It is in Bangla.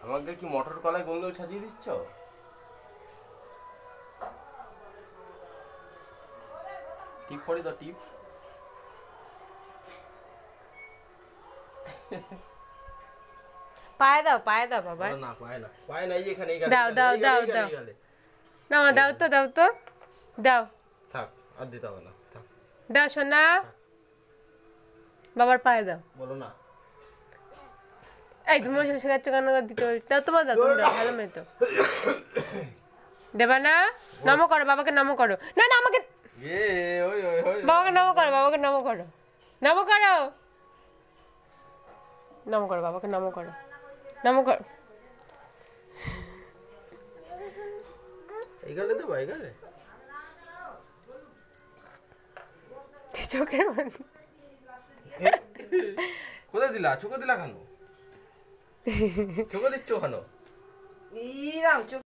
আমাকে কি মটর কলাই গোল গোল সাজিয়ে দিচ্ছ? টিপ পড়ি তো টিপ। পায়ে দাও বাবা। না পায়ে না, পায়ে নাই এখানে। দাও দাও দাও দাও, না দাও তো দাও তো দাও। থাক আর দিতে হবে না, থাক। দাও সোনা, বাবার পায়ে দাও। বলো না। এই তুমি ওসব শেখাচ্ছ কেন? দিতে বলছি, দাও তো, দাও তুমি দাও, ভালো মেয়ে তো। দেবা না? নমো করো বাবাকে, নমো করো। না না আমাকে, বাবাকে নমো করো, বাবাকে নমো করো, নমো করো, নমো করো বাবাকে, নমো করো, নমো করো। এই গালে দেবো, এই গালে চোখের মধ্যে কোথায় দিলা? চোখে দিলা কেন? চোখে দিচ্ছ কেন?